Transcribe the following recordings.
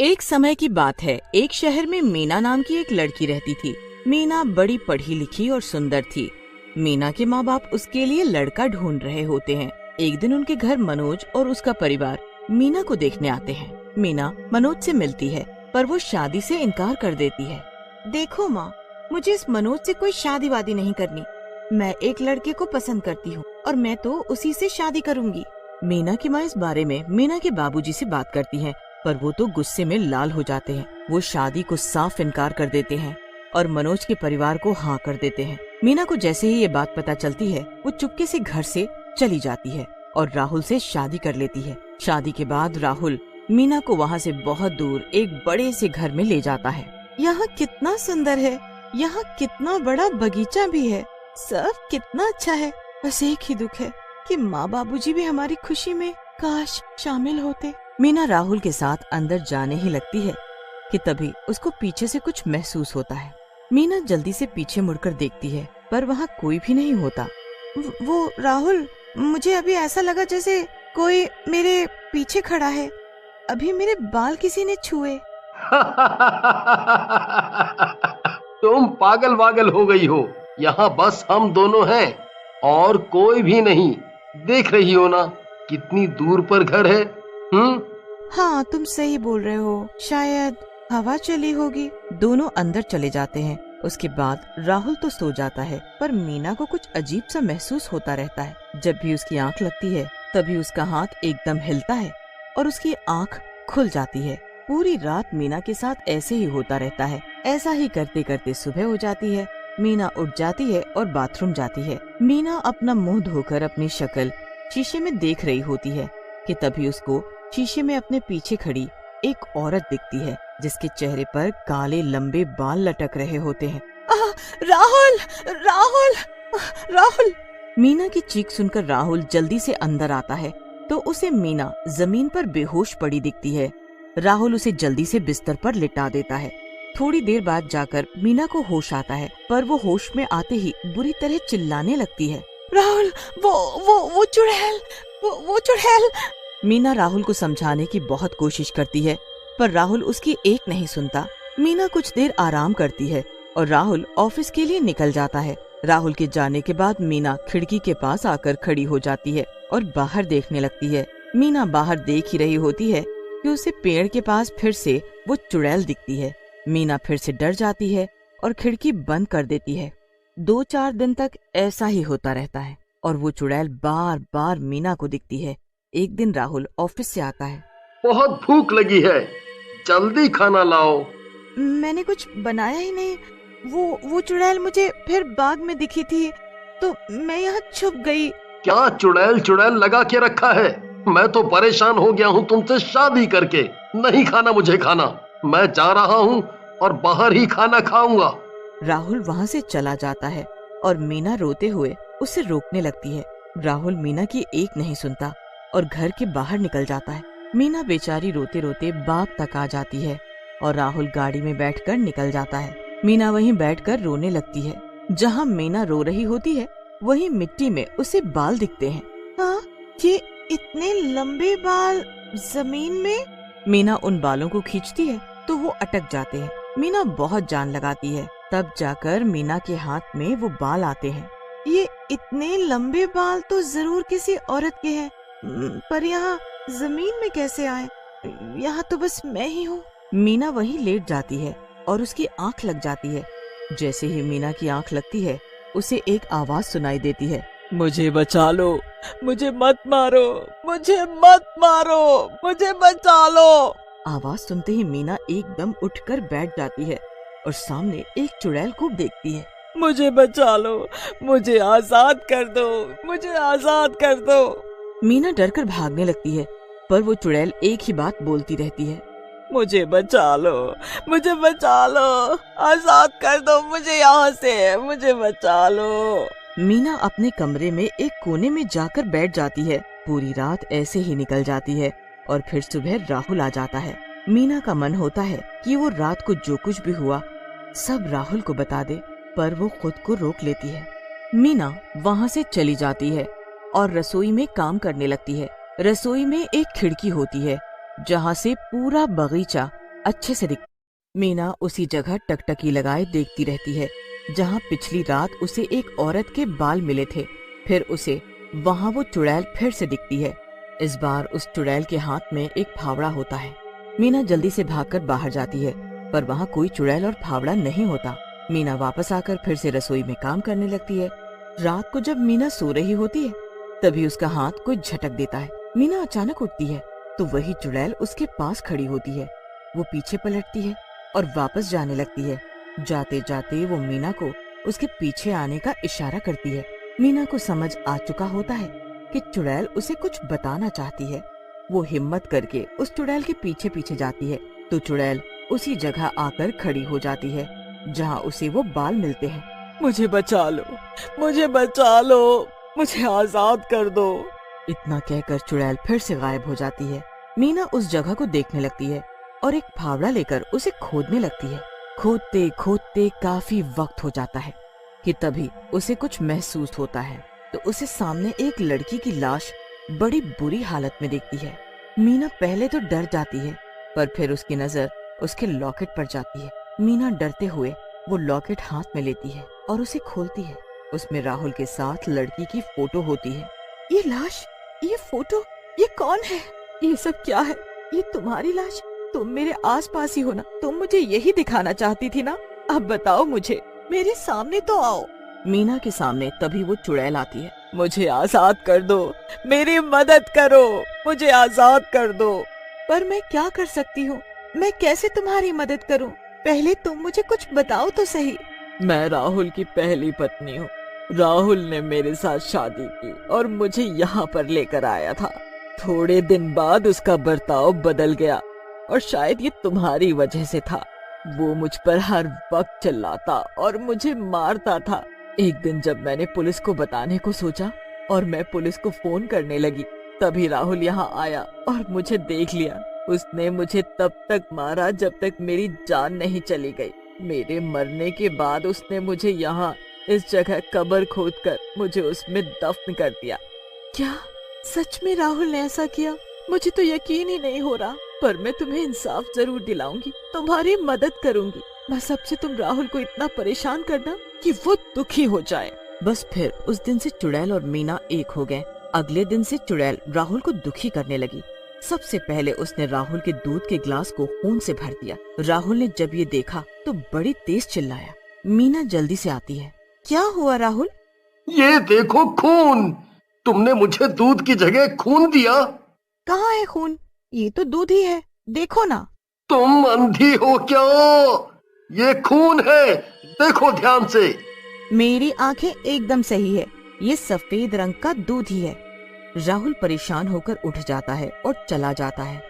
एक समय की बात है। एक शहर में मीना नाम की एक लड़की रहती थी। मीना बड़ी पढ़ी लिखी और सुंदर थी। मीना के माँ बाप उसके लिए लड़का ढूंढ रहे होते हैं। एक दिन उनके घर मनोज और उसका परिवार मीना को देखने आते हैं। मीना मनोज से मिलती है, पर वो शादी से इनकार कर देती है। देखो माँ, मुझे इस मनोज से कोई शादी वादी नहीं करनी। मैं एक लड़के को पसंद करती हूँ और मैं तो उसी से शादी करूँगी। मीना की माँ इस बारे में मीना के बाबूजी से बात करती है, पर वो तो गुस्से में लाल हो जाते हैं। वो शादी को साफ इनकार कर देते हैं और मनोज के परिवार को हाँ कर देते हैं। मीना को जैसे ही ये बात पता चलती है, वो चुपके से घर से चली जाती है और राहुल से शादी कर लेती है। शादी के बाद राहुल मीना को वहाँ से बहुत दूर एक बड़े से घर में ले जाता है। यहाँ कितना सुंदर है, यहाँ कितना बड़ा बगीचा भी है, सब कितना अच्छा है। बस एक ही दुख है कि माँ बाबूजी भी हमारी खुशी में काश शामिल होते। मीना राहुल के साथ अंदर जाने ही लगती है कि तभी उसको पीछे से कुछ महसूस होता है। मीना जल्दी से पीछे मुड़कर देखती है, पर वहाँ कोई भी नहीं होता। वो राहुल, मुझे अभी ऐसा लगा जैसे कोई मेरे पीछे खड़ा है। अभी मेरे बाल किसी ने छुए। तुम पागल वागल हो गई हो। यहाँ बस हम दोनों हैं और कोई भी नहीं। देख रही हो ना कितनी दूर पर घर है। हाँ, तुम सही बोल रहे हो, शायद हवा चली होगी। दोनों अंदर चले जाते हैं। उसके बाद राहुल तो सो जाता है, पर मीना को कुछ अजीब सा महसूस होता रहता है। जब भी उसकी आंख लगती है, तभी उसका हाथ एकदम हिलता है और उसकी आंख खुल जाती है। पूरी रात मीना के साथ ऐसे ही होता रहता है। ऐसा ही करते करते सुबह हो जाती है। मीना उठ जाती है और बाथरूम जाती है। मीना अपना मुंह धोकर अपनी शक्ल शीशे में देख रही होती है कि तभी उसको शीशे में अपने पीछे खड़ी एक औरत दिखती है, जिसके चेहरे पर काले लंबे बाल लटक रहे होते हैं। राहुल, राहुल, राहुल! मीना की चीख सुनकर राहुल जल्दी से अंदर आता है, तो उसे मीना जमीन पर बेहोश पड़ी दिखती है। राहुल उसे जल्दी से बिस्तर पर लिटा देता है। थोड़ी देर बाद जाकर मीना को होश आता है, पर वो होश में आते ही बुरी तरह चिल्लाने लगती है। राहुल, वो चुड़ैल, वो चुड़ैल! मीना राहुल को समझाने की बहुत कोशिश करती है, पर राहुल उसकी एक नहीं सुनता। मीना कुछ देर आराम करती है और राहुल ऑफिस के लिए निकल जाता है। राहुल के जाने के बाद मीना खिड़की के पास आकर खड़ी हो जाती है और बाहर देखने लगती है। मीना बाहर देख ही रही होती है कि उसे पेड़ के पास फिर से वो चुड़ैल दिखती है। मीना फिर से डर जाती है और खिड़की बंद कर देती है। 2-4 दिन तक ऐसा ही होता रहता है और वो चुड़ैल बार बार मीना को दिखती है। एक दिन राहुल ऑफिस से आता है। बहुत भूख लगी है, जल्दी खाना लाओ। मैंने कुछ बनाया ही नहीं। वो चुड़ैल मुझे फिर बाग में दिखी थी, तो मैं यहाँ छुप गई। क्या चुड़ैल चुड़ैल लगा के रखा है? मैं तो परेशान हो गया हूँ तुमसे शादी करके। नहीं खाना मुझे खाना, मैं जा रहा हूँ और बाहर ही खाना खाऊंगा। राहुल वहाँ से चला जाता है और मीना रोते हुए उसे रोकने लगती है। राहुल मीना की एक नहीं सुनता और घर के बाहर निकल जाता है। मीना बेचारी रोते रोते बाग तक आ जाती है और राहुल गाड़ी में बैठकर निकल जाता है। मीना वहीं बैठकर रोने लगती है। जहाँ मीना रो रही होती है, वहीं मिट्टी में उसे बाल दिखते हैं। हाँ, ये इतने लंबे बाल जमीन में। मीना उन बालों को खींचती है तो वो अटक जाते हैं। मीना बहुत जान लगाती है, तब जाकर मीना के हाथ में वो बाल आते हैं। ये इतने लंबे बाल तो जरूर किसी औरत के हैं, पर यहाँ जमीन में कैसे आए? यहाँ तो बस मैं ही हूँ। मीना वहीं लेट जाती है और उसकी आंख लग जाती है। जैसे ही मीना की आंख लगती है, उसे एक आवाज सुनाई देती है। मुझे बचा लो, मुझे मत मारो, मुझे मत मारो, मुझे बचा लो। आवाज सुनते ही मीना एकदम उठकर बैठ जाती है और सामने एक चुड़ैल को देखती है। मुझे बचा लो, मुझे आजाद कर दो, मुझे आजाद कर दो। मीना डरकर भागने लगती है, पर वो चुड़ैल एक ही बात बोलती रहती है। मुझे बचा लो, मुझे बचा लो, आजाद कर दो मुझे यहाँ से, मुझे बचा लो। मीना अपने कमरे में एक कोने में जाकर बैठ जाती है। पूरी रात ऐसे ही निकल जाती है और फिर सुबह राहुल आ जाता है। मीना का मन होता है कि वो रात को जो कुछ भी हुआ सब राहुल को बता दे, पर वो खुद को रोक लेती है। मीना वहाँ से चली जाती है और रसोई में काम करने लगती है। रसोई में एक खिड़की होती है जहाँ से पूरा बगीचा अच्छे से दिख। मीना उसी जगह टकटकी लगाए देखती रहती है जहाँ पिछली रात उसे एक औरत के बाल मिले थे। फिर उसे वहाँ वो चुड़ैल फिर से दिखती है। इस बार उस चुड़ैल के हाथ में एक फावड़ा होता है। मीना जल्दी से भागकर बाहर जाती है, पर वहाँ कोई चुड़ैल और फावड़ा नहीं होता। मीना वापस आकर फिर से रसोई में काम करने लगती है। रात को जब मीना सो रही होती है तभी उसका हाथ कोई झटक देता है। मीना अचानक उठती है तो वही चुड़ैल उसके पास खड़ी होती है। वो पीछे पलटती है और वापस जाने लगती है। जाते जाते वो मीना को उसके पीछे आने का इशारा करती है। मीना को समझ आ चुका होता है कि चुड़ैल उसे कुछ बताना चाहती है। वो हिम्मत करके उस चुड़ैल के पीछे पीछे जाती है तो चुड़ैल उसी जगह आकर खड़ी हो जाती है जहाँ उसे वो बाल मिलते हैं। मुझे बचा लो, मुझे बचा लो, मुझे आजाद कर दो। इतना कहकर चुड़ैल फिर से गायब हो जाती है। मीना उस जगह को देखने लगती है और एक फावड़ा लेकर उसे खोदने लगती है। खोदते खोदते काफी वक्त हो जाता है कि तभी उसे कुछ महसूस होता है तो उसे सामने एक लड़की की लाश बड़ी बुरी हालत में दिखती है। मीना पहले तो डर जाती है, पर फिर उसकी नजर उसके लॉकेट पर जाती है। मीना डरते हुए वो लॉकेट हाथ में लेती है और उसे खोलती है। उसमें राहुल के साथ लड़की की फोटो होती है। ये लाश, ये फोटो, ये कौन है? ये सब क्या है? ये तुम्हारी लाश? तुम मेरे आसपास ही हो ना? तुम मुझे यही दिखाना चाहती थी ना? अब बताओ मुझे, मेरे सामने तो आओ। मीना के सामने तभी वो चुड़ैल आती है। मुझे आजाद कर दो, मेरी मदद करो, मुझे आजाद कर दो। पर मैं क्या कर सकती हूँ? मैं कैसे तुम्हारी मदद करूँ? पहले तुम मुझे कुछ बताओ तो सही। मैं राहुल की पहली पत्नी हूँ। राहुल ने मेरे साथ शादी की और मुझे यहाँ पर लेकर आया था। थोड़े दिन बाद उसका बर्ताव बदल गया और शायद ये तुम्हारी वजह से था। वो मुझ पर हर वक्त चिल्लाता और मुझे मारता था। एक दिन जब मैंने पुलिस को बताने को सोचा और मैं पुलिस को फोन करने लगी, तभी राहुल यहाँ आया और मुझे देख लिया। उसने मुझे तब तक मारा जब तक मेरी जान नहीं चली गई। मेरे मरने के बाद उसने मुझे यहाँ इस जगह कब्र खोदकर मुझे उसमें दफन कर दिया। क्या सच में राहुल ने ऐसा किया? मुझे तो यकीन ही नहीं हो रहा, पर मैं तुम्हें इंसाफ जरूर दिलाऊंगी, तुम्हारी मदद करूंगी। बस सबसे तुम राहुल को इतना परेशान करना कि वो दुखी हो जाए। बस फिर उस दिन से चुड़ैल और मीना एक हो गए। अगले दिन से चुड़ैल राहुल को दुखी करने लगी। सबसे पहले उसने राहुल के दूध के गिलास को खून से भर दिया। राहुल ने जब ये देखा तो बड़ी तेज चिल्लाया। मीना जल्दी से आती है। क्या हुआ राहुल? ये देखो खून, तुमने मुझे दूध की जगह खून दिया। कहाँ है खून? ये तो दूध ही है, देखो ना। तुम अंधी हो क्या? ये खून है, देखो ध्यान से। मेरी आंखें एकदम सही है, ये सफेद रंग का दूध ही है। राहुल परेशान होकर उठ जाता है और चला जाता है।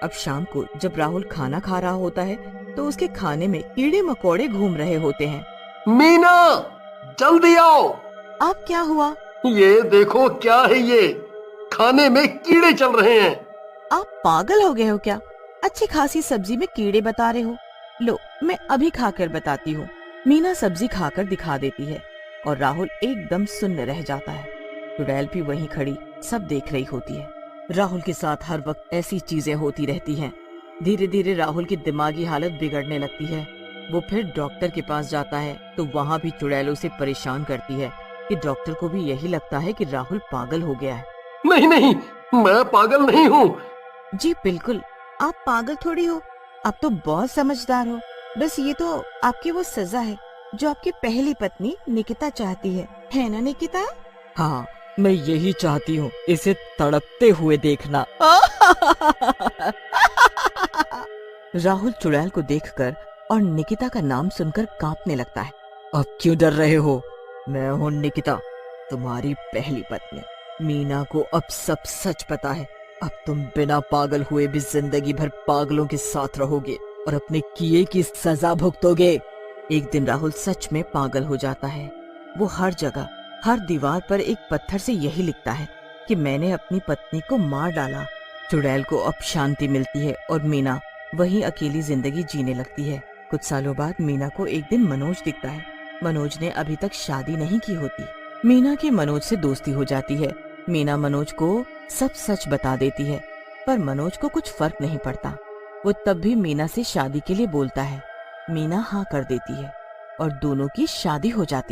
अब शाम को जब राहुल खाना खा रहा होता है तो उसके खाने में कीड़े मकोड़े घूम रहे होते हैं। मीना, जल्दी आओ। अब क्या हुआ? ये देखो क्या है ये, खाने में कीड़े चल रहे हैं। आप पागल हो गए हो क्या? अच्छी खासी सब्जी में कीड़े बता रहे हो? लो, मैं अभी खाकर बताती हूँ। मीना सब्जी खाकर दिखा देती है और राहुल एकदम सुन्न रह जाता है। चुड़ैल भी वहीं खड़ी सब देख रही होती है। राहुल के साथ हर वक्त ऐसी चीजें होती रहती हैं। धीरे धीरे राहुल की दिमागी हालत बिगड़ने लगती है। वो फिर डॉक्टर के पास जाता है तो वहाँ भी चुड़ैल उसे परेशान करती है कि डॉक्टर को भी यही लगता है कि राहुल पागल हो गया है। नहीं नहीं, मैं पागल नहीं हूँ। जी बिल्कुल, आप पागल थोड़ी हो, आप तो बहुत समझदार हो। बस ये तो आपकी वो सजा है जो आपकी पहली पत्नी निकिता चाहती है ना निकिता? हाँ, मैं यही चाहती हूँ, इसे तड़पते हुए देखना। राहुल चुड़ैल को देखकर और निकिता का नाम सुनकर कांपने लगता है। अब क्यों डर रहे हो? मैं हूँ निकिता, तुम्हारी पहली पत्नी। मीना को अब सब सच पता है। अब तुम बिना पागल हुए भी जिंदगी भर पागलों के साथ रहोगे और अपने किए की सजा भुगतोगे। एक दिन राहुल सच में पागल हो जाता है। वो हर जगह, हर दीवार पर एक पत्थर से यही लिखता है कि मैंने अपनी पत्नी को मार डाला। चुड़ैल को अब शांति मिलती है और मीना वहीं अकेली जिंदगी जीने लगती है। कुछ सालों बाद मीना को एक दिन मनोज दिखता है। मनोज ने अभी तक शादी नहीं की होती। मीना की मनोज से दोस्ती हो जाती है। मीना मनोज को सब सच बता देती है, पर मनोज को कुछ फर्क नहीं पड़ता। वो तब भी मीना से शादी के लिए बोलता है। मीना हाँ कर देती है और दोनों की शादी हो जाती है।